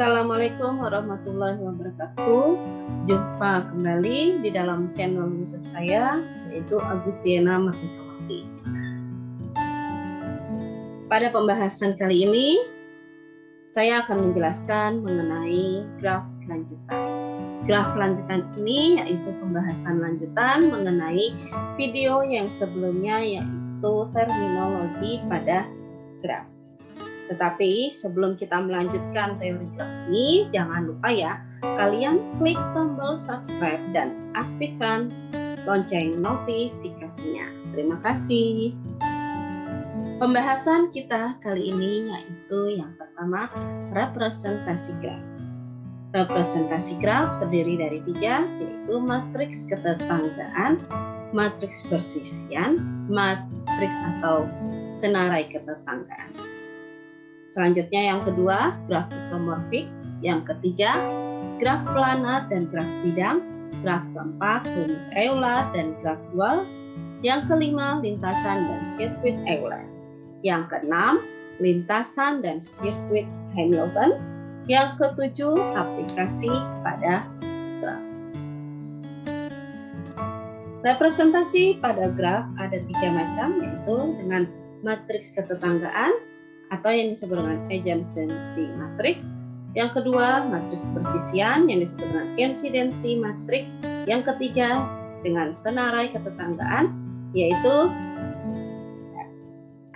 Assalamualaikum warahmatullahi wabarakatuh. Jumpa kembali di dalam channel YouTube saya, yaitu Agustiana Martikawati. Pada pembahasan kali ini, saya akan menjelaskan mengenai graf lanjutan. Graf lanjutan ini yaitu pembahasan lanjutan mengenai video yang sebelumnya, yaitu terminologi pada graf. Tetapi sebelum kita melanjutkan teori graf ini, jangan lupa ya, kalian klik tombol subscribe dan aktifkan lonceng notifikasinya. Terima kasih. Pembahasan kita kali ini yaitu yang pertama, representasi graf. Representasi graf terdiri dari 3, yaitu matriks ketetanggaan, matriks persisian, matriks atau senarai ketetanggaan. Selanjutnya yang kedua, graf isomorfik. Yang ketiga, graf planar dan graf bidang. Graf keempat, rumus Euler dan graf dual. Yang kelima, lintasan dan sirkuit Euler. Yang keenam, lintasan dan sirkuit Hamilton. Yang ketujuh, aplikasi pada graf. Representasi pada graf ada 3 macam, yaitu dengan matriks ketetanggaan atau yang disebut dengan adjacency matrix. Yang kedua, matriks persisian yang disebut dengan insidency matrix. Yang ketiga, dengan senarai ketetanggaan, yaitu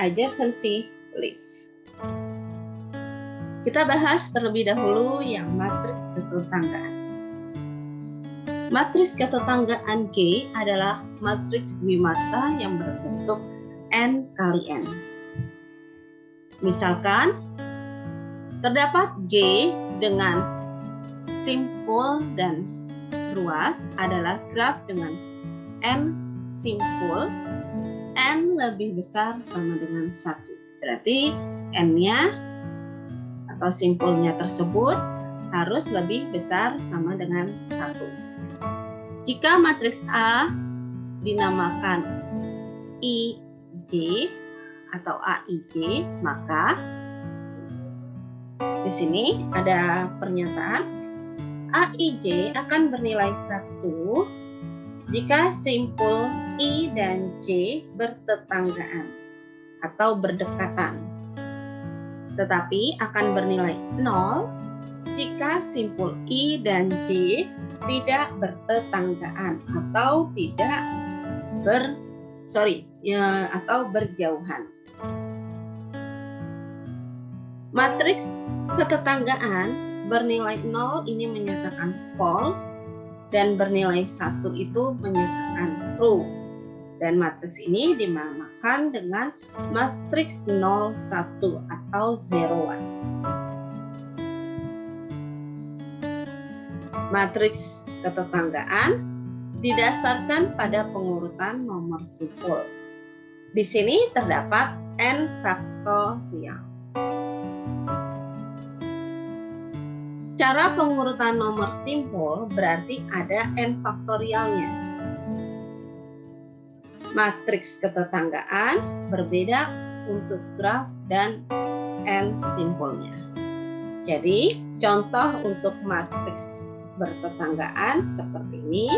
adjacency list. Kita bahas terlebih dahulu yang matriks ketetanggaan. Matriks ketetanggaan G adalah matriks dwimata yang berbentuk N kali N. Misalkan, terdapat G dengan simpul dan ruas adalah graf dengan N simpul, N lebih besar sama dengan 1. Berarti N-nya atau simpulnya tersebut harus lebih besar sama dengan 1. Jika matriks A dinamakan IJ atau AIJ, maka di sini ada pernyataan AIJ akan bernilai 1 jika simpul I dan J bertetanggaan atau berdekatan, tetapi akan bernilai 0 jika simpul I dan J tidak bertetanggaan atau atau berjauhan. Matriks ketetanggaan bernilai 0 ini menyatakan false dan bernilai 1 itu menyatakan true. Dan matriks ini dinamakan dengan matriks 0, 1 atau 0-1. Matriks ketetanggaan didasarkan pada pengurutan nomor simpul. Di sini terdapat n faktorial. Cara pengurutan nomor simpul berarti ada n faktorialnya. Matriks ketetanggaan berbeda untuk graf dan n simpulnya. Jadi, contoh untuk matriks bertetanggaan seperti ini.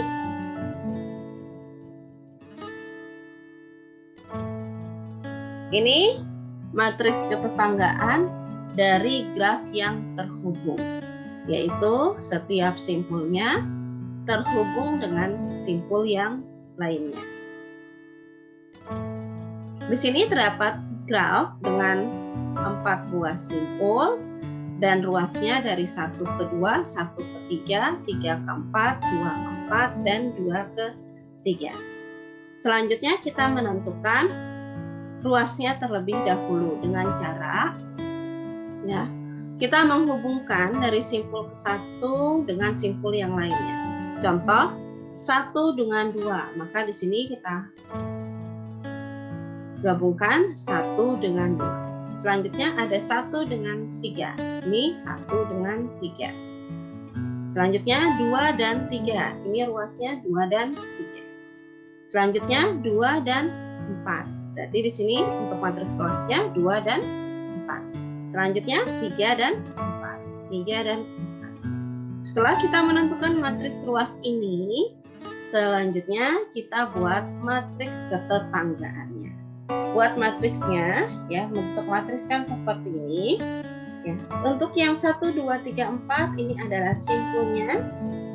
Ini matriks ketetanggaan dari graf yang terhubung, yaitu setiap simpulnya terhubung dengan simpul yang lainnya. Di sini terdapat graf dengan 4 buah simpul dan ruasnya dari 1 ke 2, 1 ke 3, 3 ke 4, 2 ke 4, dan 2 ke 3. Selanjutnya kita menentukan ruasnya terlebih dahulu dengan cara kita menghubungkan dari simpul ke 1 dengan simpul yang lainnya. Contoh 1 dengan 2, maka di sini kita gabungkan 1 dengan 2. Selanjutnya ada 1 dengan 3. Ini 1 dengan 3. Selanjutnya 2 dan 3. Ini ruasnya 2 dan 3. Selanjutnya 2 dan 4. Berarti di sini untuk matriks ruasnya 2 dan 4. Selanjutnya 3 dan 4. 3 dan 4. Setelah kita menentukan matriks ruas ini, selanjutnya kita buat matriks ketetanggaannya. Buat matriksnya, ya, bentuk matriks kan seperti ini. Ya. Untuk yang 1, 2, 3, 4 ini adalah simpulnya,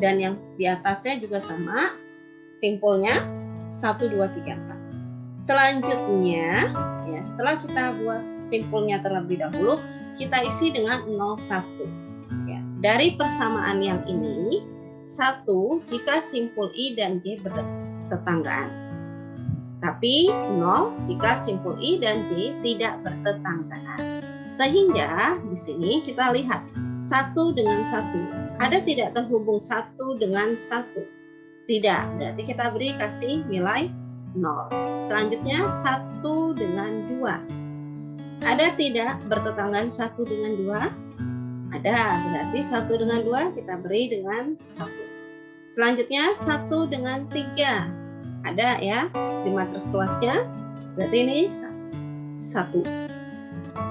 dan yang di atasnya juga sama simpulnya 1, 2, 3, 4. Selanjutnya, ya, setelah kita buat simpulnya terlebih dahulu, kita isi dengan 0, 1. Ya. Dari persamaan yang ini, 1 jika simpul I dan J bertetanggaan. Tapi 0 jika simpul I dan J tidak bertetanggaan. Sehingga di sini kita lihat 1 dengan 1. Ada tidak terhubung 1 dengan 1? Tidak, berarti kita beri kasih nilai 0. Selanjutnya 1 dengan 2. Ada tidak bertetanggaan 1 dengan 2? Ada, berarti 1 dengan 2 kita beri dengan 1. Selanjutnya 1 dengan 3. Ada ya di matriks luasnya, berarti ini 1.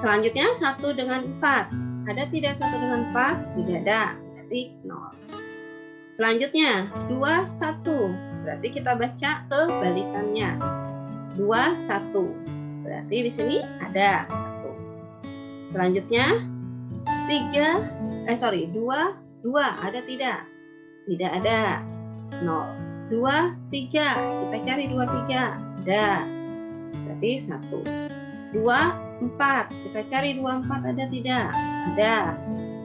Selanjutnya 1 dengan 4. Ada tidak 1 dengan 4? Tidak ada, berarti 0. Selanjutnya 2, 1. Berarti kita baca kebalikannya. 2, 1. Berarti di sini ada 1. Selanjutnya 2, 2. Ada tidak? Tidak ada. 0. 2, 3. Kita cari 2, 3. Ada. Berarti 1. 2, 4. Kita cari 2, 4. Ada tidak? Ada.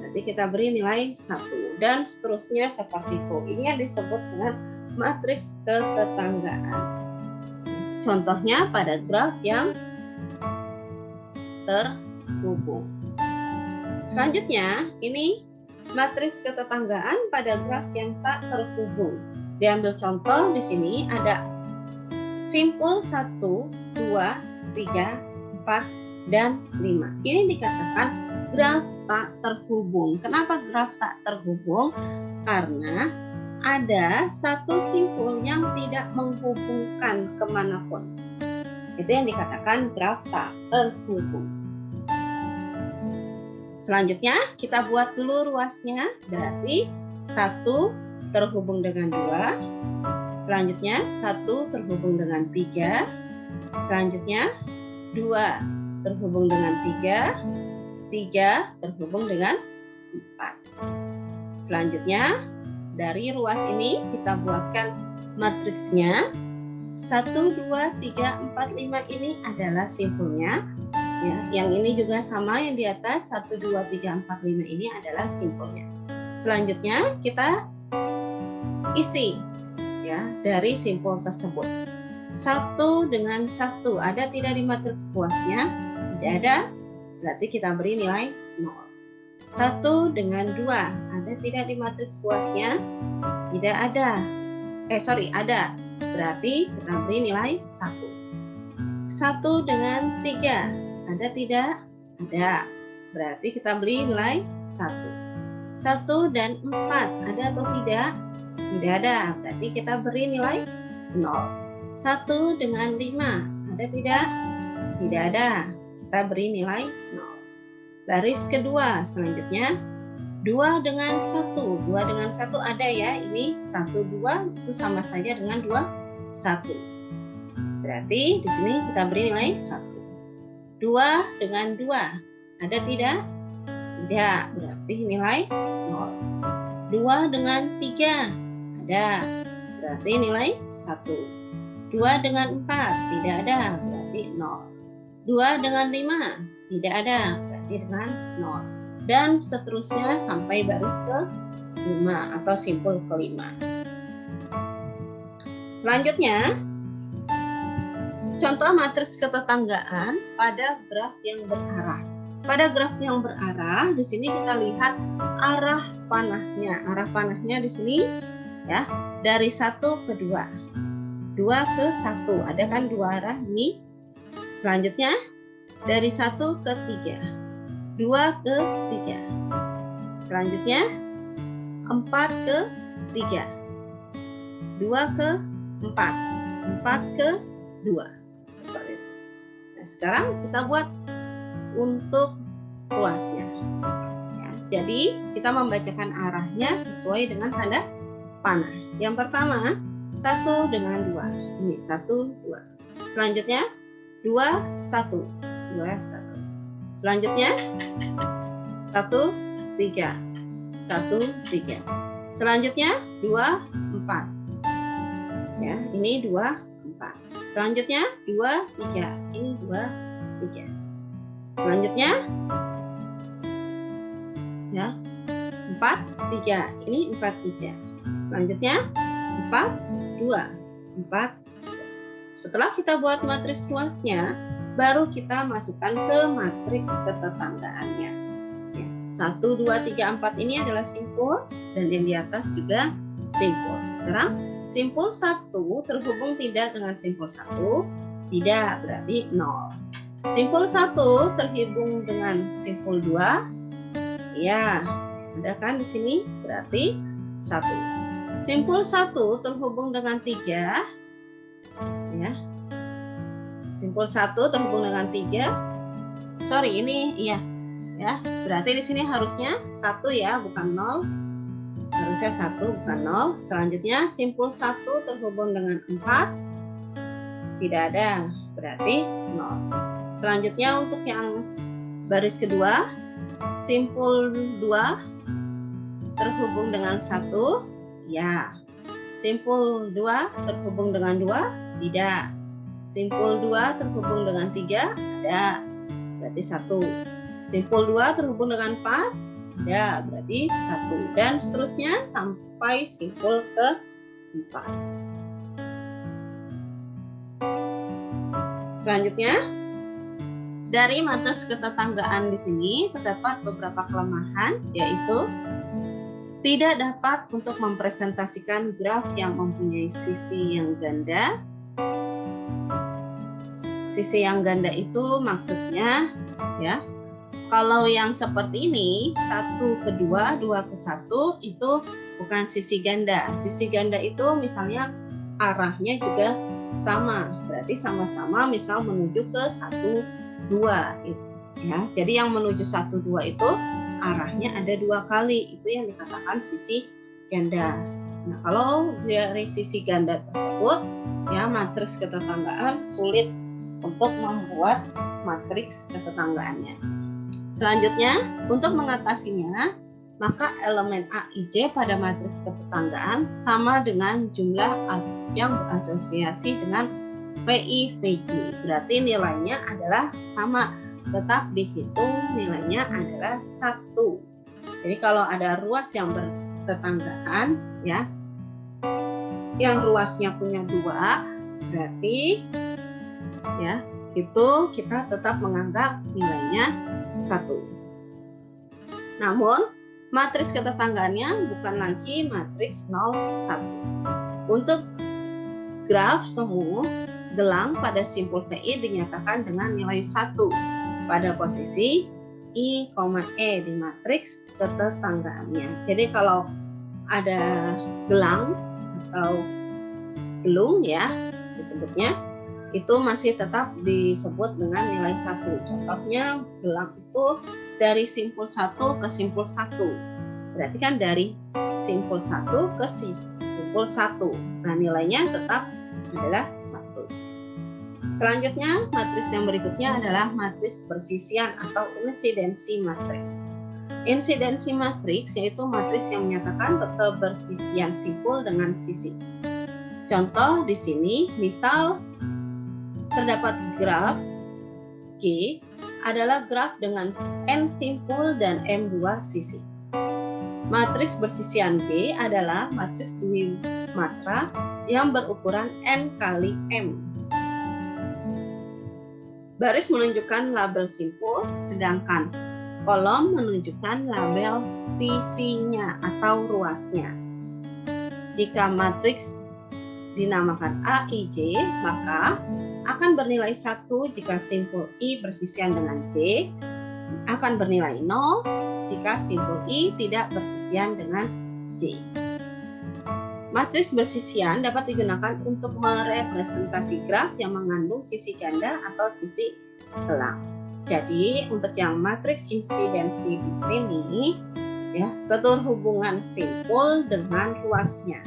Berarti kita beri nilai 1. Dan seterusnya seperti itu. Ini yang disebut dengan matriks ketetanggaan. Contohnya pada graf yang terhubung. Selanjutnya, ini matriks ketetanggaan pada graf yang tak terhubung. Diambil contoh di sini ada simpul 1, 2, 3, 4, dan 5. Ini dikatakan graf tak terhubung. Kenapa graf tak terhubung? Karena ada satu simpul yang tidak menghubungkan kemanapun. Itu yang dikatakan graf tak terhubung. Selanjutnya kita buat dulu ruasnya. Berarti 1 terhubung dengan 2. Selanjutnya 1 terhubung dengan 3. Selanjutnya 2 terhubung dengan 3. 3 terhubung dengan 4. Selanjutnya dari ruas ini kita buatkan matriksnya. 1, 2, 3, 4, 5 ini adalah simpulnya. Ya, yang ini juga sama yang di atas 1, 2, 3, 4, 5 ini adalah simpulnya. Selanjutnya kita isi ya dari simpul tersebut. 1 dengan 1 ada tidak di matriks ruasnya? Tidak ada. Berarti kita beri nilai 0. 1 dengan 2 ada tidak di matriks ruasnya? Tidak ada. Ada. Berarti kita beri nilai 1. 1 dengan 3 ada tidak? Ada. Berarti kita beri nilai 1. 1 dan 4 ada atau tidak? Tidak ada. Berarti kita beri nilai 0. 1 dengan 5 ada tidak? Tidak ada. Kita beri nilai 0. Baris kedua selanjutnya 2 dengan 1. 2 dengan 1 ada ya. Ini 1, 2 itu sama saja dengan 2, 1. Berarti di sini kita beri nilai 1. 2 dengan 2 ada tidak? Tidak. Berarti nilai 0. 2 dengan 3 ada. Berarti nilai 1. 2 dengan 4 tidak ada. Berarti 0. 2 dengan 5 tidak ada. Berarti dengan 0. Dan seterusnya sampai baris ke-5 atau simpul ke-5. Selanjutnya contoh matriks ketetanggaan pada graf yang berarah. Pada graf yang berarah, di sini kita lihat arah panahnya. Arah panahnya di sini ya, dari 1 ke 2. 2 ke 1. Ada kan 2 arah ini. Selanjutnya dari 1 ke 3. 2 ke 3. Selanjutnya 4 ke 3. 2 ke 4. 4 ke 2. Seperti itu. Nah, sekarang kita buat untuk ruasnya. Ya, Jadi kita membacakan arahnya sesuai dengan tanda panah. Yang pertama 1 dengan 2. Ini 1, 2. Selanjutnya 2, 1. 2, 1. Selanjutnya 1, 3. 1, 3. Selanjutnya 2, 4. Ya, ini 2, 4. Selanjutnya 2, 3. Ini 2, 3. Selanjutnya ya 4, 3. Ini 4, 3. Selanjutnya 4, 2. 4. Setelah kita buat matriks luasnya, baru kita masukkan ke matriks ketetanggaannya. Ya, 1, 2, 3, 4 ini adalah simpul dan yang di atas juga simpul. Sekarang simpul 1 terhubung tidak dengan simpul 1? Tidak, berarti 0. Simpul 1 terhubung dengan simpul 2? Ya, ada kan di sini? Berarti 1. Simpul 1 terhubung dengan 3. Ya. Simpul 1 terhubung dengan 3. Sorry, ini iya. Ya, berarti di sini harusnya 1 ya, bukan 0. Harusnya 1 bukan 0. Selanjutnya simpul 1 terhubung dengan 4. Tidak ada, berarti 0. Selanjutnya untuk yang baris kedua, simpul 2 terhubung dengan 1. Ya. Simpul 2 terhubung dengan 2. Tidak. Simpul 2 terhubung dengan 3. Ada. Berarti 1. Simpul 2 terhubung dengan 4. Ada. Berarti 1. Dan seterusnya sampai simpul ke 4. Selanjutnya, dari matriks ketetanggaan di sini terdapat beberapa kelemahan, yaitu tidak dapat untuk mempresentasikan graf yang mempunyai sisi yang ganda. Sisi yang ganda itu maksudnya ya, kalau yang seperti ini 1 ke 2, 2 ke 1 itu bukan sisi ganda. Sisi ganda itu misalnya arahnya juga sama, berarti sama-sama misal menuju ke 1, 2 ya. Jadi yang menuju 1, 2 itu arahnya ada 2 kali, itu yang dikatakan sisi ganda. Nah, kalau dari sisi ganda tersebut ya, matriks ketetanggaan sulit untuk membuat matriks ketetanggaannya. Selanjutnya, untuk mengatasinya, maka elemen A, I, J pada matriks ketetanggaan sama dengan jumlah yang berasosiasi dengan PI, PJ. Berarti nilainya adalah sama, tetap dihitung nilainya adalah 1. Jadi kalau ada ruas yang bertetanggaan ya, yang ruasnya punya 2, berarti ya itu kita tetap menganggap nilainya 1. Namun matriks ketetanggaannya bukan lagi matriks 0, 1. Untuk graf semu gelang pada simpul PI dinyatakan dengan nilai 1 pada posisi I, E di matriks ketetanggaannya. Jadi kalau ada gelang atau gelung ya disebutnya, itu masih tetap disebut dengan nilai 1. Contohnya gelang itu dari simpul 1 ke simpul 1. Berarti kan dari simpul 1 ke simpul 1. Nah, nilainya tetap adalah 1. Selanjutnya, matriks yang berikutnya adalah matriks persisian atau insidensi matriks. Insidensi matriks yaitu matriks yang menyatakan kebersisian simpul dengan sisi. Contoh di sini, misal terdapat graf G adalah graf dengan N simpul dan M2 sisi. Matriks bersisian G adalah matriks dwimatra yang berukuran N kali M. Baris menunjukkan label simpul, sedangkan kolom menunjukkan label sisinya atau ruasnya. Jika matriks dinamakan AIJ, maka akan bernilai 1 jika simpul I bersisian dengan J, akan bernilai 0 jika simpul I tidak bersisian dengan J. Matriks bersisian dapat digunakan untuk merepresentasi graf yang mengandung sisi ganda atau sisi gelang. Jadi, untuk yang matriks insidensi di sini, ya, keterhubungan simpul dengan ruasnya.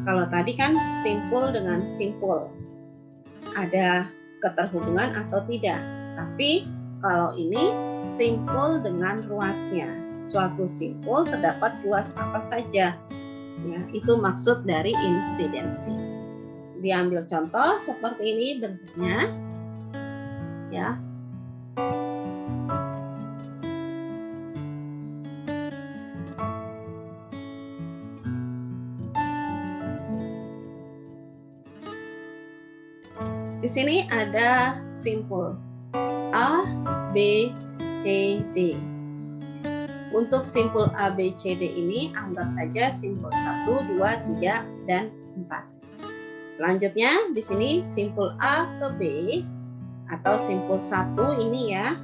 Kalau tadi kan simpul dengan simpul, ada keterhubungan atau tidak. Tapi kalau ini simpul dengan ruasnya. Suatu simpul terdapat ruas apa saja. Ya, itu maksud dari insidensi. Diambil contoh seperti ini bentuknya. Ya. Di sini ada simpul A, B, C, D. Untuk simpul A, B, C, D ini anggap saja simpul 1, 2, 3, dan 4. Selanjutnya di sini simpul A ke B atau simpul 1 ini ya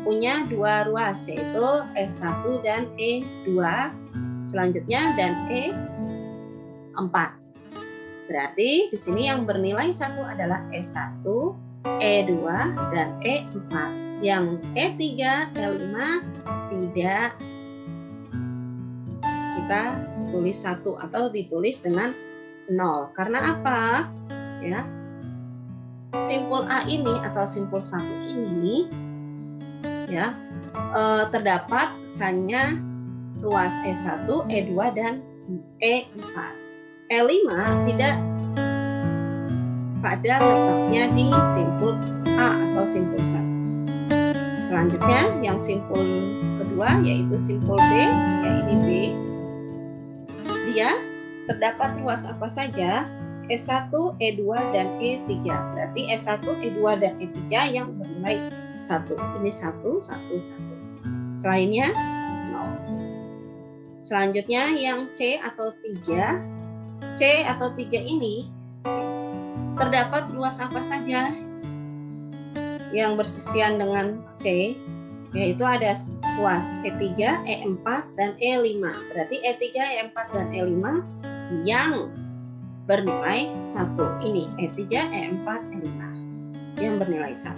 punya dua ruas, yaitu E1 dan E2. Selanjutnya dan E4. Berarti di sini yang bernilai 1 adalah E1, E2, dan E4. Yang E3, E5 tidak kita tulis 1 atau ditulis dengan 0. Karena apa? Ya. Simpul A ini atau simpul 1 ini ya terdapat hanya ruas E1, E2, dan E4. E5 tidak pada letaknya di simpul A atau simpul 1. Selanjutnya yang simpul kedua yaitu simpul B, ya ini B. Dia terdapat ruas apa saja? E1, E2, dan E3. Berarti E1, E2, dan E3 yang bernilai 1. Ini 1, 1, 1. Selainnya 0. Selanjutnya yang C atau 3. C atau 3 ini terdapat ruas apa saja yang bersisian dengan C, yaitu ada ruas E3, E4, dan E5. Berarti E3, E4, dan E5 yang bernilai 1. Ini E3, E4, E5 yang bernilai 1.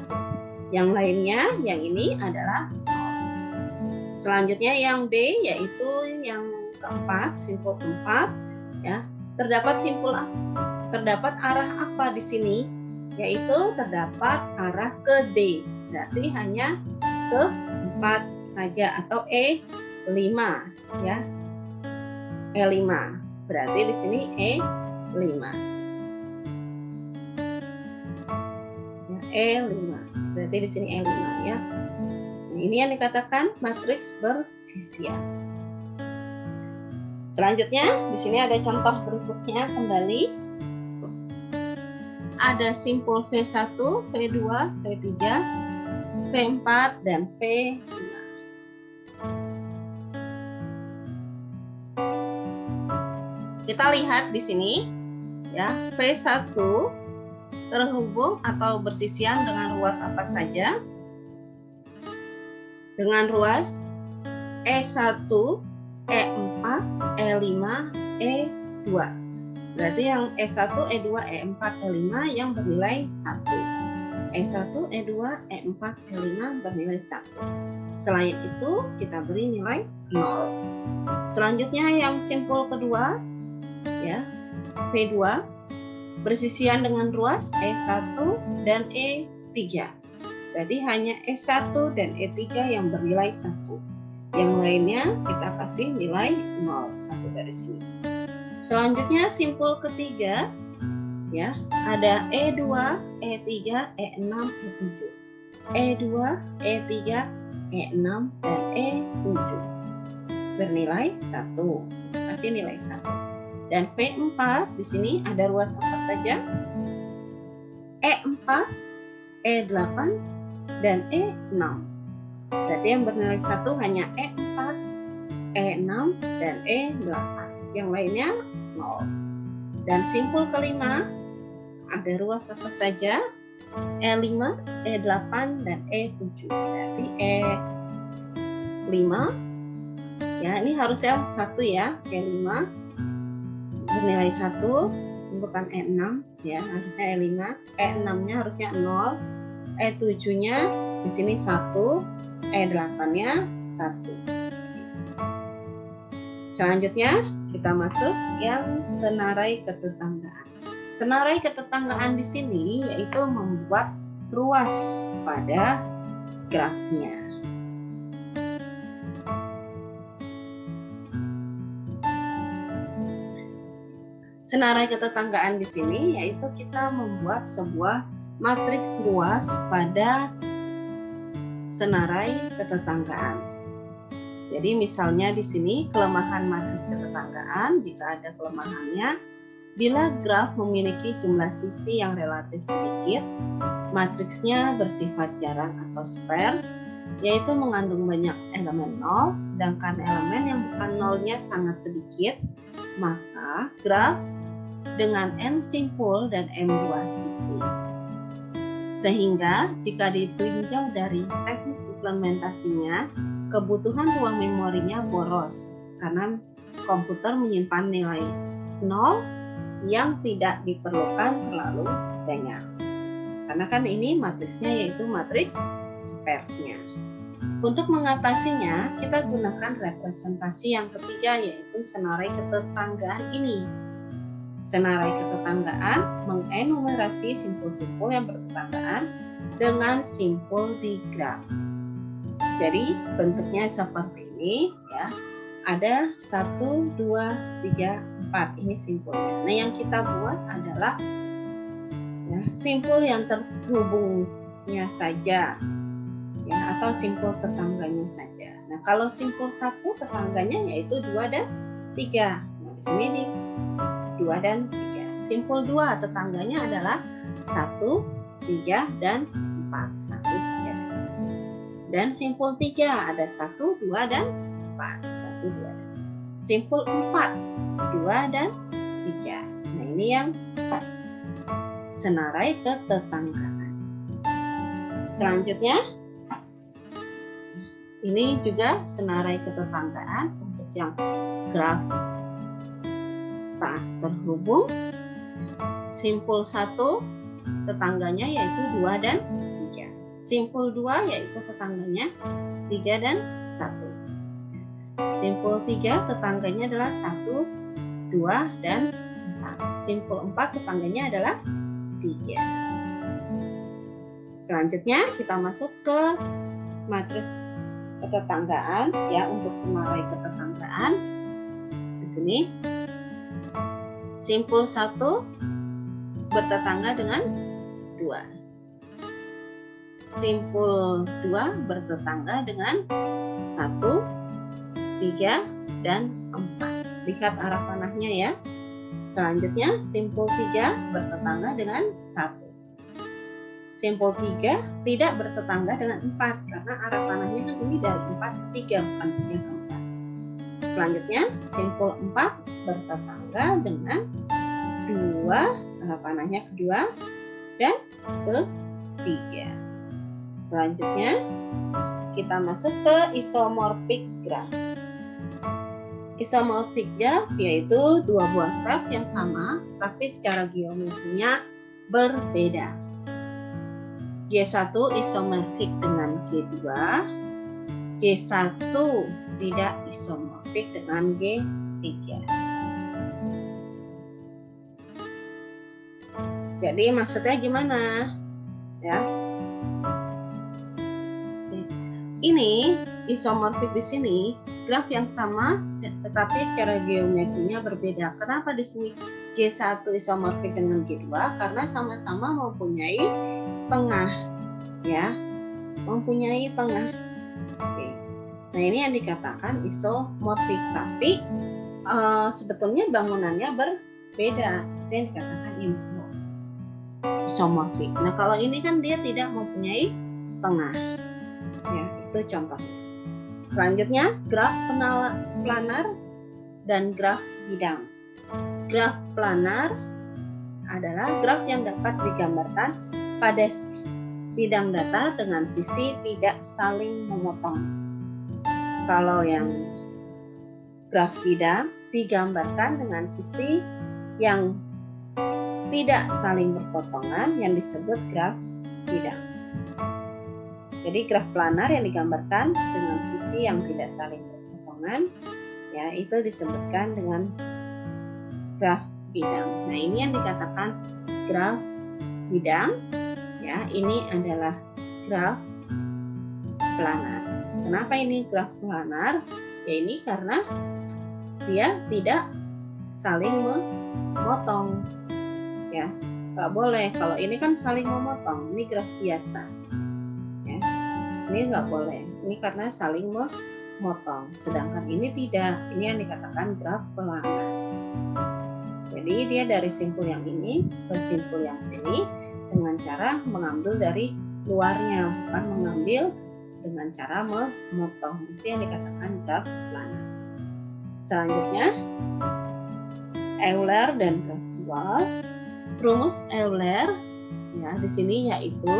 Yang lainnya, yang ini adalah 0. Selanjutnya yang D, yaitu yang keempat, simpul 4, ya. Terdapat arah apa di sini? Yaitu terdapat arah ke D. Berarti hanya ke 4 saja atau E5 ya. E5. Berarti di sini E5. Ya, E5. Berarti di sini E5 ya. Nah, ini yang dikatakan matriks bersisian. Selanjutnya, di sini ada contoh berikutnya kembali. Ada simpul V1, V2, V3, V4, dan V5. Kita lihat di sini, ya, V1 terhubung atau bersisian dengan ruas apa saja? Dengan ruas E1, E4, E5, E2. Berarti yang E1, E2, E4, E5 yang bernilai 1. E1, E2, E4, E5 bernilai 1. Selain itu, kita beri nilai 0. Selanjutnya yang simpul kedua, ya, V2 bersisian dengan ruas E1 dan E3. Berarti hanya E1 dan E3 yang bernilai 1. Yang lainnya kita kasih nilai 0, 1 dari sini. Selanjutnya simpul ketiga, ya, ada E2, E3, E6, E7. E2, E3, E6, dan E7. Bernilai 1. Kasih nilai 1. Dan V4 di sini ada ruas apa saja? E4, E8, dan E6. Berarti yang bernilai 1 hanya E4, E6, dan E8. Yang lainnya 0. Dan simpul kelima ada ruas apa saja? E5, E8, dan E7. Berarti E5 ya, ini harusnya 1 ya, E5 bernilai 1, bukan E6 ya, harusnya E5. E6-nya harusnya 0, E7-nya di sini 1, E8-nya 1. Selanjutnya kita masuk yang senarai ketetanggaan. Senarai ketetanggaan di sini yaitu membuat ruas pada grafnya. Senarai ketetanggaan di sini yaitu kita membuat sebuah matriks ruas pada senarai ketetanggaan. Jadi misalnya di sini kelemahan matriks ketetanggaan, jika ada kelemahannya, bila graf memiliki jumlah sisi yang relatif sedikit, matriksnya bersifat jarang atau sparse, yaitu mengandung banyak elemen nol, sedangkan elemen yang bukan nolnya sangat sedikit, maka graf dengan n simpul dan m buah sisi. Sehingga jika ditinjau dari teknik implementasinya, kebutuhan ruang memorinya boros karena komputer menyimpan nilai 0 yang tidak diperlukan terlalu banyak. Karena kan ini matriksnya yaitu matriks sparse-nya. Untuk mengatasinya, kita gunakan representasi yang ketiga yaitu senarai ketetanggaan ini. Senarai ketetanggaan mengenumerasi simpul-simpul yang bertetanggaan dengan simpul di graf. Jadi bentuknya seperti ini ya. Ada 1, 2, 3, 4 ini simpulnya. Nah, yang kita buat adalah ya, simpul yang terhubungnya saja ya, atau simpul tetangganya saja. Nah, kalau simpul 1 tetangganya yaitu 2 dan 3. Nah, di sini nih 2 dan 3. Simpul 2 tetangganya adalah 1, 3, dan 4. 1, 3. Dan simpul 3 ada 1, 2, dan 4. 1, 2, dan. Simpul 4, 2 dan 3. Nah, ini yang senarai ketetanggaan. Selanjutnya, ini juga senarai ketetanggaan untuk yang graf tak terhubung. Simpul 1 tetangganya yaitu 2 dan 3. Simpul 2 yaitu tetangganya 3 dan 1. Simpul 3 tetangganya adalah 1, 2, dan 4. Simpul 4 tetangganya adalah 3. Selanjutnya kita masuk ke matriks ketetanggaan ya, untuk senarai ketetanggaan. Di sini simpul 1 bertetangga dengan 2. Simpul 2 bertetangga dengan 1, 3, dan 4. Lihat arah panahnya ya. Selanjutnya simpul 3 bertetangga dengan 1. Simpul 3 tidak bertetangga dengan 4 karena arah panahnya kan ini dari 4 ke 3 bukan 3 ke 4. Selanjutnya simpul 4 bertetangga dengan 2, arah panahnya kedua, dan ketiga. Selanjutnya kita masuk ke isomorphic graph. Isomorphic graph yaitu dua buah graf yang sama tapi secara geometrinya berbeda. G1 isomorfik dengan G2, G1 tidak isomorfik dengan G3. Jadi maksudnya gimana? Ya. Ini isomorfik di sini graf yang sama tetapi secara geometrinya berbeda. Kenapa di sini G1 isomorfik dengan G2? Karena sama-sama mempunyai tengah, ya, mempunyai tengah. Oke. Nah, ini yang dikatakan isomorfik, tapi sebetulnya bangunannya berbeda. Itu yang dikatakan isomorfik. Nah, kalau ini kan dia tidak mempunyai tengah. Ya, itu contohnya. Selanjutnya, graf planar dan graf bidang. Graf planar adalah graf yang dapat digambarkan pada bidang data dengan sisi tidak saling memotong. Kalau yang graf bidang digambarkan dengan sisi yang tidak saling berpotongan yang disebut graf bidang. Jadi graf planar yang digambarkan dengan sisi yang tidak saling berpotongan ya, itu disebutkan dengan graf bidang. Nah, ini yang dikatakan graf bidang, ya. Ini adalah graf planar. Kenapa ini graf planar? Ya, ini karena dia tidak saling memotong, ya. Nggak boleh, kalau ini kan saling memotong, ini graf biasa, ya. Ini nggak boleh, ini karena saling memotong. Sedangkan ini tidak, ini yang dikatakan graf planar. Jadi dia dari simpul yang ini ke simpul yang sini dengan cara mengambil dari luarnya, bukan mengambil dengan cara memotong. Itu yang dikatakan graf planar. Selanjutnya, Euler dan graf dual. Rumus Euler, ya, di sini yaitu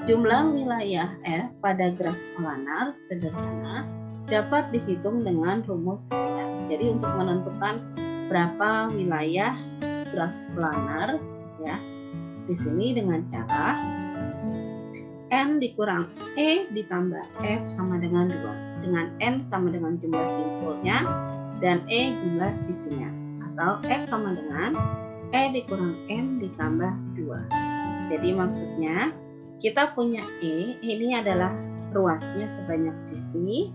jumlah wilayah F pada graf planar sederhana dapat dihitung dengan rumus Euler. Jadi untuk menentukan berapa wilayah graf planar, ya, di sini dengan cara N dikurang E ditambah F sama dengan 2, dengan N sama dengan jumlah simpulnya dan E jumlah sisinya, atau F sama dengan E dikurang N ditambah 2. Jadi maksudnya kita punya E, ini adalah ruasnya sebanyak sisi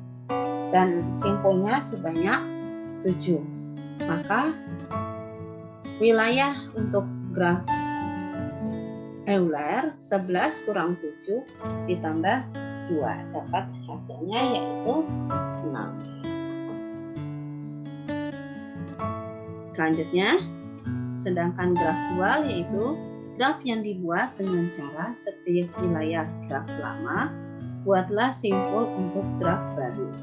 dan simpulnya sebanyak 7. Maka wilayah untuk graf Euler 11 kurang 7 ditambah 2 dapat hasilnya yaitu 6. Selanjutnya, sedangkan graf dual yaitu graf yang dibuat dengan cara setiap wilayah graf lama buatlah simpul untuk graf baru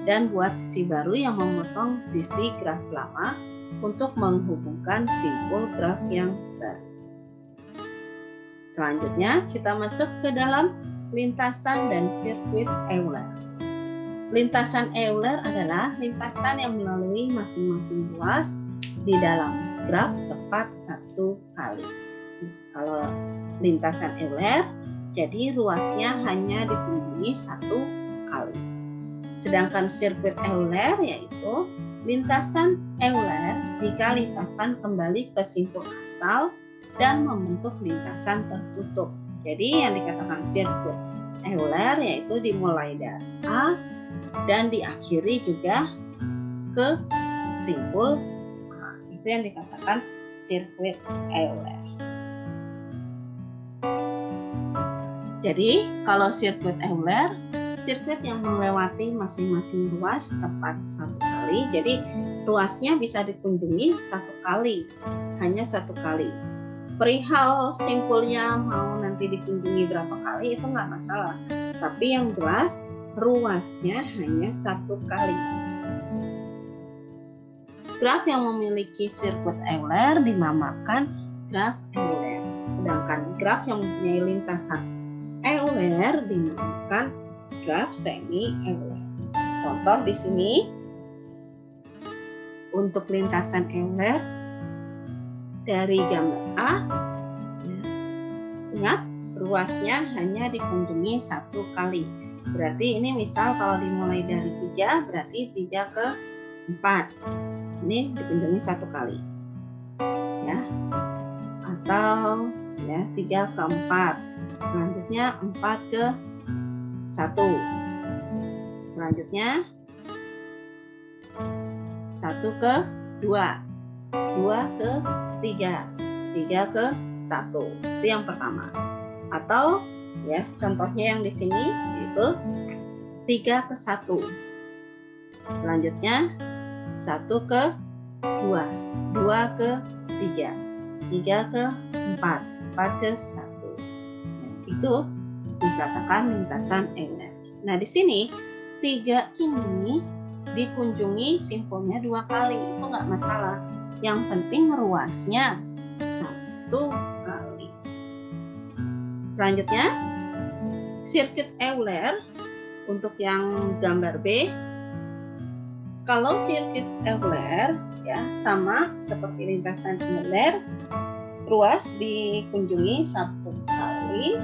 dan buat sisi baru yang memotong sisi graf lama untuk menghubungkan simpul graf yang baru. Selanjutnya kita masuk ke dalam lintasan dan sirkuit Euler. Lintasan Euler adalah lintasan yang melalui masing-masing ruas di dalam graf tepat satu kali. Kalau lintasan Euler, jadi ruasnya hanya dikunjungi satu kali. Sedangkan sirkuit Euler yaitu lintasan Euler jika lintasan kembali ke simpul asal dan membentuk lintasan tertutup. Jadi yang dikatakan sirkuit Euler yaitu dimulai dari A dan diakhiri juga ke simpul A. Itu yang dikatakan sirkuit Euler. Jadi kalau sirkuit Euler, sirkuit yang melewati masing-masing ruas tepat satu kali. Jadi ruasnya bisa dikunjungi satu kali, hanya satu kali. Perihal simpulnya mau nanti dikunjungi berapa kali itu nggak masalah. Tapi yang jelas ruasnya hanya satu kali. Graf yang memiliki sirkuit Euler dinamakan graf Euler. Sedangkan graf yang mempunyai lintasan Euler dinamakan graf semi Euler. Contoh di sini untuk lintasan Euler dari gambar A, ya, ingat ruasnya hanya dikunjungi satu kali. Berarti ini misal kalau dimulai dari 3 berarti 3 ke 4. Ini dikunjungi satu kali, ya, atau ya 3 ke 4. Selanjutnya 4 ke 1. Selanjutnya 1 ke 2. 2 ke 3, 3 ke 1. Itu yang pertama. Atau ya contohnya yang di sini yaitu 3 ke 1. Selanjutnya 1 ke 2, 2 ke 3, 3 ke 4, 4 ke 1. Nah, itu dikatakan lintasan Euler. Nah, di sini 3 ini dikunjungi simpulnya 2 kali, itu nggak masalah. Yang penting ruasnya satu kali. Selanjutnya, sirkuit Euler untuk yang gambar B. Kalau sirkuit Euler ya sama seperti lintasan Euler, ruas dikunjungi satu kali,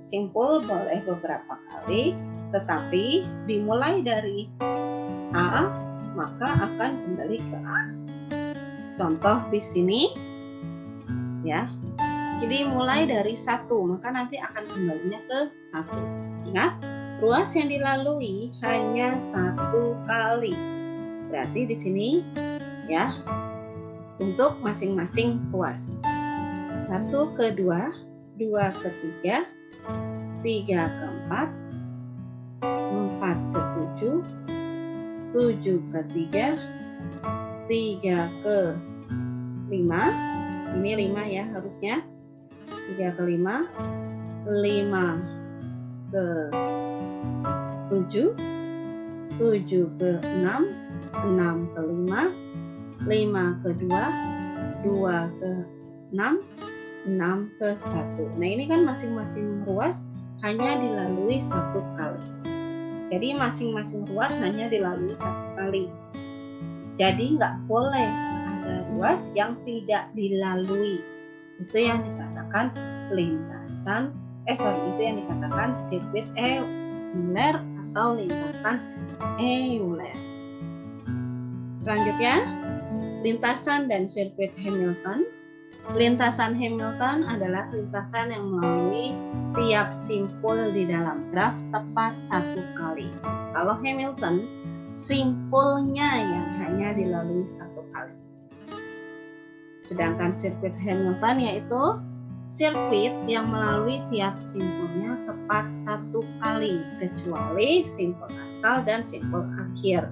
simpul boleh beberapa kali, tetapi dimulai dari A maka akan kembali ke A. Contoh di sini ya. Jadi mulai dari 1, maka nanti akan kembalinya ke 1. Ingat, ruas yang dilalui hanya 1 kali. Berarti di sini ya, untuk masing-masing ruas. 1 ke 2, 2 ke 3, 3 ke 4, 4 ke 7, 7 ke 3, 3 ke 5, ini 5 ya harusnya, 3 ke 5, 5 ke 7, 7 ke 6, 6 ke 5, 5 ke 2, 2 ke 6, 6 ke 1. Nah ini kan masing-masing ruas hanya dilalui 1 kali. Jadi masing-masing ruas hanya dilalui 1 kali. Jadi nggak boleh ada ruas yang tidak dilalui. Itu yang dikatakan lintasan, itu yang dikatakan sirkuit Euler atau lintasan Euler. Selanjutnya, lintasan dan sirkuit Hamilton. Lintasan Hamilton adalah lintasan yang melalui tiap simpul di dalam graf tepat 1 kali. Kalau Hamilton, simpulnya yang hanya dilalui 1 kali. Sedangkan sirkuit Hamilton yaitu sirkuit yang melalui tiap simpulnya tepat 1 kali, kecuali simpul asal dan simpul akhir.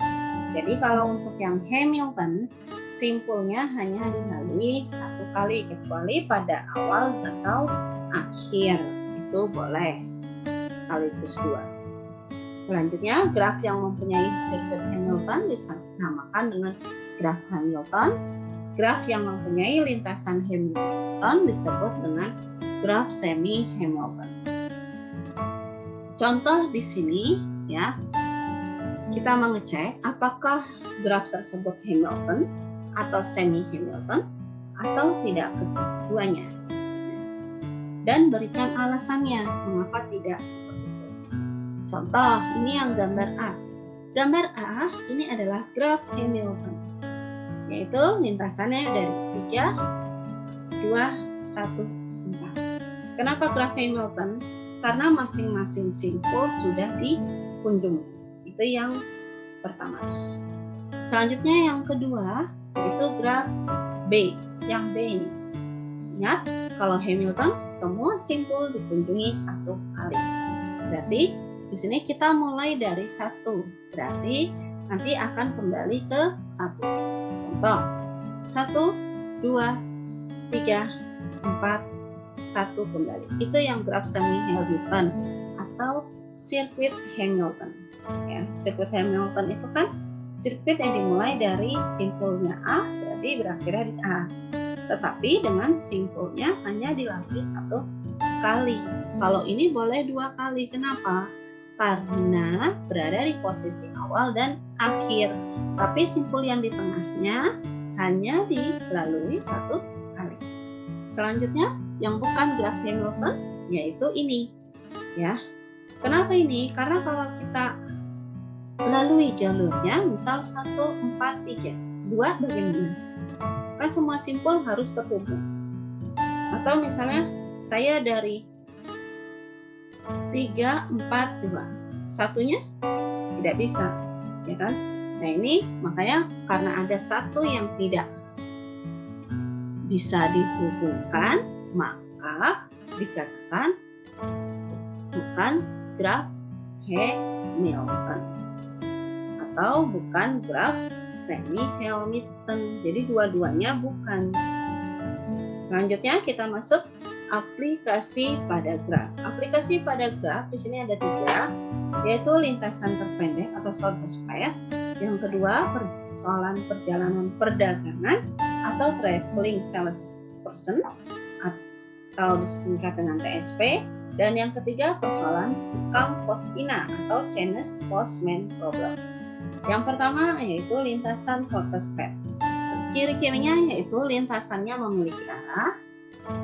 Jadi kalau untuk yang Hamilton, simpulnya hanya dilalui 1 kali, kecuali pada awal atau akhir. Itu boleh sekaligus 2. Selanjutnya, graf yang mempunyai sirkuit Hamilton dinamakan dengan graf Hamilton. Graf yang mempunyai lintasan Hamilton disebut dengan graf semi Hamilton. Contoh di sini ya, kita mengecek apakah graf tersebut Hamilton atau semi Hamilton atau tidak keduanya. Dan berikan alasannya mengapa tidak seperti itu. Contoh, ini yang gambar A. Gambar A ini adalah graf Hamilton, yaitu lintasannya dari 3, 2, 1, 4. Kenapa graf Hamilton? Karena masing-masing simpul sudah dikunjungi. Itu yang pertama. Selanjutnya yang kedua, yaitu graf B. Yang B ini. Ingat, kalau Hamilton semua simpul dikunjungi 1 kali. Berarti di sini kita mulai dari 1. Berarti nanti akan kembali ke 1. Contoh, 1, 2, 3, 4, 1 kembali. Itu yang graf semi Hamilton atau sirkuit Hamilton. Ya, sirkuit Hamilton itu kan sirkuit yang dimulai dari simpulnya A, berarti berakhirnya di A. Tetapi dengan simpulnya hanya dilalui 1 kali. Kalau ini boleh 2 kali. Kenapa? Karena berada di posisi awal dan akhir. Tapi simpul yang di tengahnya hanya dilalui 1 kali. Selanjutnya, yang bukan graf Hamilton, yaitu ini. Ya, kenapa ini? Karena kalau kita lalui jalurnya, misal 1, 4, 3, 2 bagaimana? Kan semua simpul harus terhubung. Atau misalnya saya dari 3, 4, 2, satunya tidak bisa, ya kan? Nah ini makanya karena ada satu yang tidak bisa dihubungkan, maka dikatakan bukan graf Hamilton atau bukan graf semi Hamilton. Jadi dua-duanya bukan. Selanjutnya kita masuk aplikasi pada graf. Aplikasi pada graf di sini ada 3, yaitu lintasan terpendek atau shortest path. Yang kedua, persoalan perjalanan perdagangan atau traveling salesperson atau disingkat dengan TSP. Dan yang ketiga, persoalan tukang postina atau Chinese postman problem. Yang pertama yaitu lintasan shortest path. Ciri-cirinya yaitu lintasannya memiliki arah.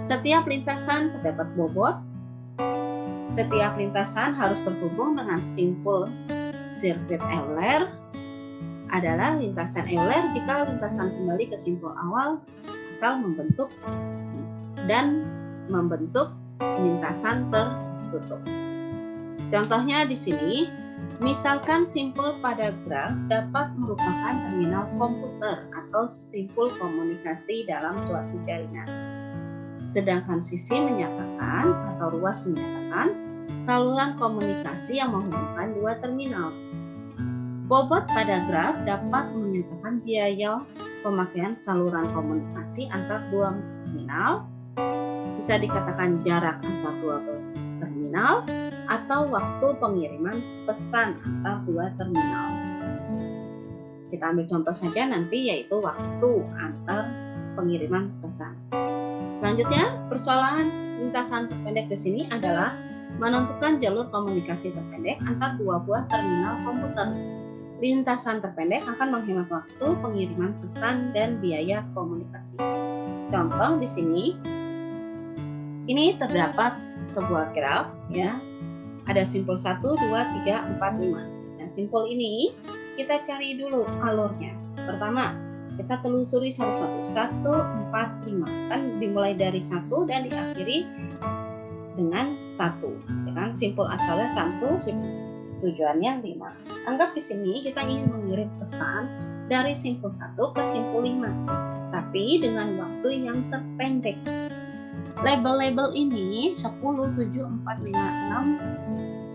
Setiap lintasan terdapat bobot. Setiap lintasan harus terhubung dengan simpul sirkuit Euler. adalah lintasan Euler jika lintasan kembali ke simpul awal asal membentuk lintasan tertutup. Contohnya di sini, misalkan simpul pada graf dapat merupakan terminal komputer atau simpul komunikasi dalam suatu jaringan. Sedangkan sisi menyatakan atau ruas menyatakan saluran komunikasi yang menghubungkan dua terminal. Bobot pada graf dapat menyatakan biaya pemakaian saluran komunikasi antar dua terminal, bisa dikatakan jarak antar dua terminal, atau waktu pengiriman pesan antar dua terminal. Kita ambil contoh saja nanti, yaitu waktu antar pengiriman pesan. Selanjutnya, persoalan lintasan terpendek di sini adalah menentukan jalur komunikasi terpendek antar dua buah terminal komputer. Lintasan terpendek akan menghemat waktu pengiriman pesan dan biaya komunikasi. Contoh di sini, ini terdapat sebuah graf, ya. Ada simpul 1, 2, 3, 4, 5. Nah, simpul ini kita cari dulu alurnya. Pertama, kita telusuri satu-satu. 1, 4, 5. Kan dimulai dari 1 dan diakhiri dengan 1. Kan simpul asalnya 1, tujuannya 5. Anggap di sini kita ingin mengirim pesan dari simpul 1 ke simpul 5, tapi dengan waktu yang terpendek. Label-label ini 10, 7, 4, 5,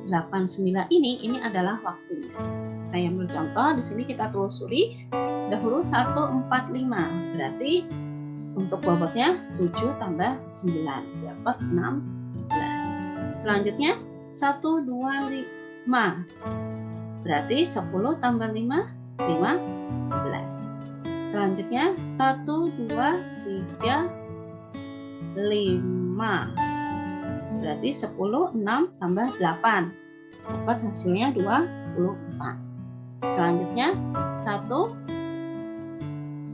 6, 8, 9 ini adalah waktunya. Saya ambil contoh di sini, kita telusuri dahulu 1, 4, 5. Berarti untuk bobotnya 7 tambah 9 dapat 16. Selanjutnya 1, 2, 5. Berarti 10 tambah 5, 15. Selanjutnya 1, 2, 3, 5. Berarti 10, 6 tambah 8. Dapat hasilnya 24. Selanjutnya 1,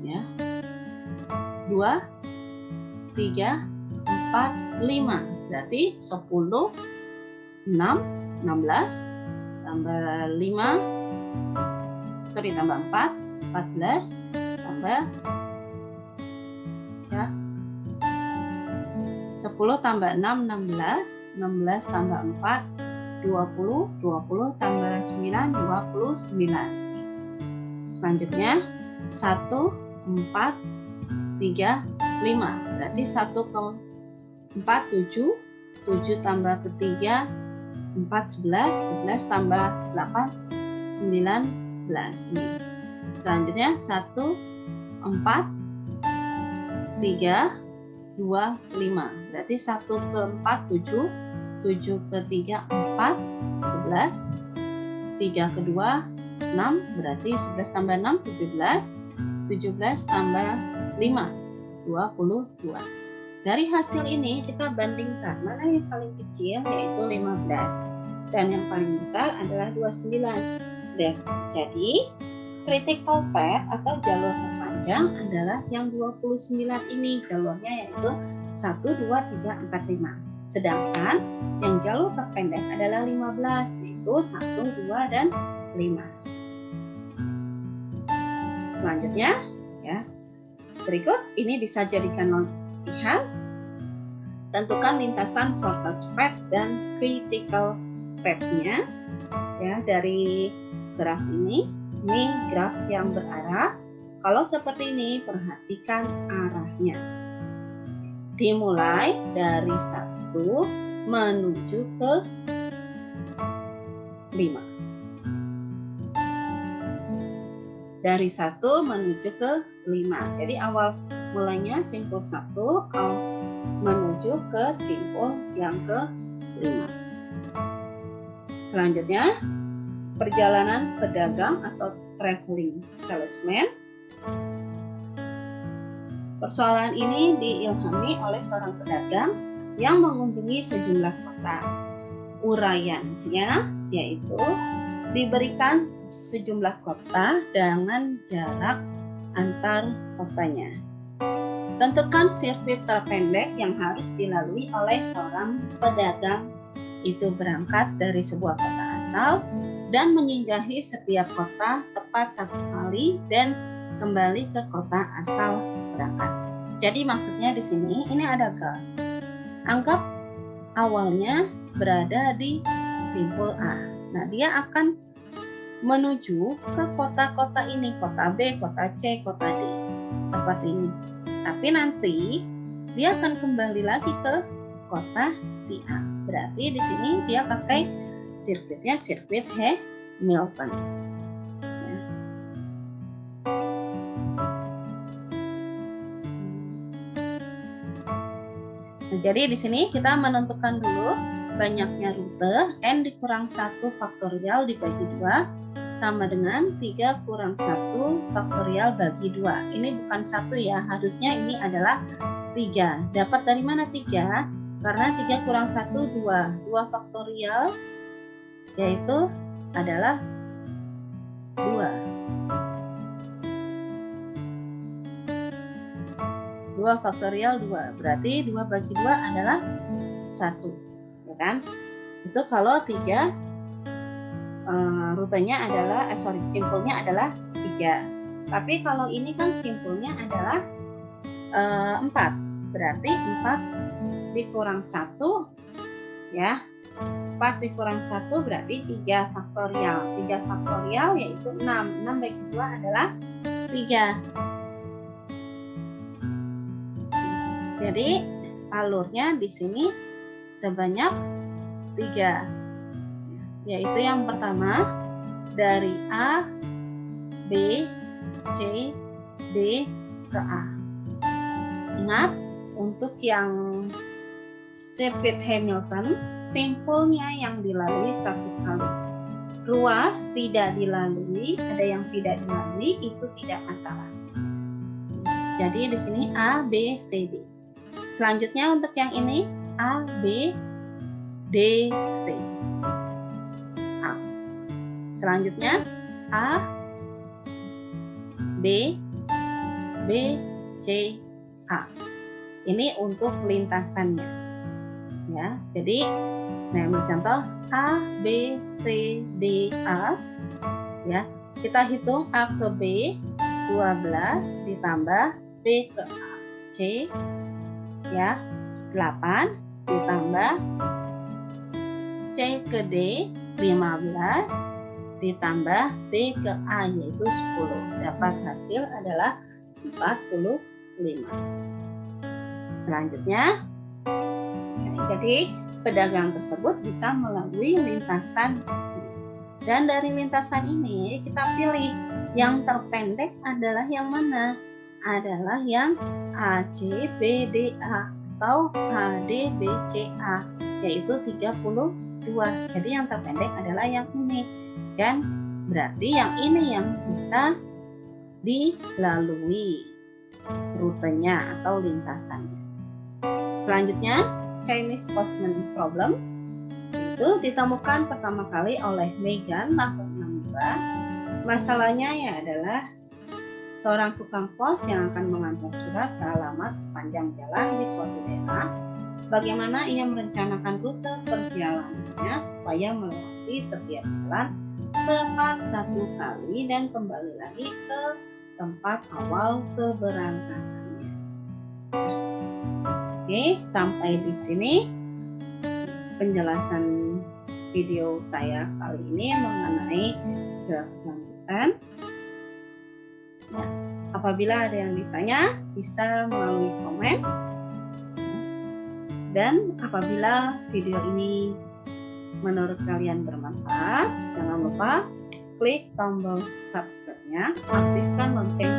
ya, 2, 3, 4, 5. Berarti 10, 6, 16 tambah 5, tambah 4, 14 tambah, ya, 10 tambah 6, 16, 16 tambah 4, 20, 20 tambah 9, 29. Selanjutnya 1, 4, 3, 5. Berarti 1 ke 4, 7, 7 tambah ke 3, 4, 11, 11 tambah 8, 19. Ini. Selanjutnya 1, 4, 3, 2, 5. Berarti 1 ke 4, 7, 7 ke 3, 4, 11, 3 ke 2, 6. Berarti 11 tambah 6, 17, 17 tambah 5, 22. Dari hasil ini kita bandingkan mana yang paling kecil, yaitu 15, dan yang paling besar adalah 29. Jadi critical path atau jalur terpanjang adalah yang 29 ini, jalurnya yaitu 1, 2, 3, 4, 5. Sedangkan yang jalur terpendek adalah 15, yaitu 1, 2, dan 5. Selanjutnya, ya, berikut ini bisa jadikan latihan. Tentukan lintasan shortcut path dan critical path-nya, ya, dari graf ini. Ini graf yang berarah. Kalau seperti ini, perhatikan arahnya. Dimulai dari 1 menuju ke 5. Dari 1 menuju ke 5. Jadi awal mulainya simpul 1 menuju ke simpul yang ke-5. Selanjutnya, perjalanan pedagang atau traveling salesman. Persoalan ini diilhami oleh seorang pedagang yang mengunjungi sejumlah kota. Uraiannya yaitu diberikan sejumlah kota dengan jarak antar kotanya. Tentukan sirkuit terpendek yang harus dilalui oleh seorang pedagang itu berangkat dari sebuah kota asal dan menyinggahi setiap kota tepat 1 kali dan kembali ke kota asal berangkat. Jadi maksudnya di sini ini ada graf. Anggap awalnya berada di simpul A. Nah, dia akan menuju ke kota-kota ini, kota B, kota C, kota D. Seperti ini. Tapi nanti dia akan kembali lagi ke kota si A. Berarti di sini dia pakai sirkuitnya sirkuit Hamilton. Ya. Nah, jadi di sini kita menentukan dulu banyaknya rute n dikurang 1 faktorial dibagi 2 sama dengan 3 kurang 1 faktorial bagi 2. Ini bukan 1 ya, harusnya ini adalah 3. Dapat dari mana 3? Karena 3 kurang 1, 2. 2 faktorial yaitu adalah 2. 2 faktorial 2. Berarti 2 bagi 2 adalah 1. Ya kan? Itu kalau 3 rutenya adalah simpulnya adalah 3. Tapi kalau ini kan simpulnya adalah 4. Berarti 4 dikurang 1 ya. 4 dikurang 1 berarti 3 faktorial. 3 faktorial yaitu 6. 6 bagi 2 adalah 3. Jadi alurnya di sini sebanyak 3. Yaitu yang pertama dari A, B, C, D ke A. Ingat, untuk yang sirkuit Hamilton, simpulnya yang dilalui 1 kali. Ruas tidak dilalui, ada yang tidak dilalui, itu tidak masalah. Jadi di sini A, B, C, D. Selanjutnya untuk yang ini A, B, D, C. A. Selanjutnya A, B, B, C, A. Ini untuk lintasannya. Ya, jadi saya ambil contoh A, B, C, D, A. Ya, kita hitung A ke B 12 ditambah B ke A, C ya 8 ditambah C ke D 15 ditambah B ke A yaitu 10. Dapat hasil adalah 45. Selanjutnya jadi pedagang tersebut bisa melalui lintasan dan dari lintasan ini kita pilih yang terpendek adalah yang mana? Adalah yang AC BDA atau AD BCA yaitu 32. Jadi yang terpendek adalah yang ini dan berarti yang ini yang bisa dilalui rutenya atau lintasannya. Selanjutnya Chinese Postman Problem itu ditemukan pertama kali oleh Megan tahun 62. Masalahnya ya adalah seorang tukang pos yang akan mengantar surat ke alamat sepanjang jalan di suatu daerah. Bagaimana ia merencanakan rute perjalanannya supaya melewati setiap jalan tepat 1 kali dan kembali lagi ke tempat awal keberangkatannya. Oke, sampai di sini penjelasan video saya kali ini mengenai graf lanjutan. Ya, apabila ada yang ditanya bisa melalui komen. Dan apabila video ini menurut kalian bermanfaat, jangan lupa klik tombol subscribe-nya, aktifkan lonceng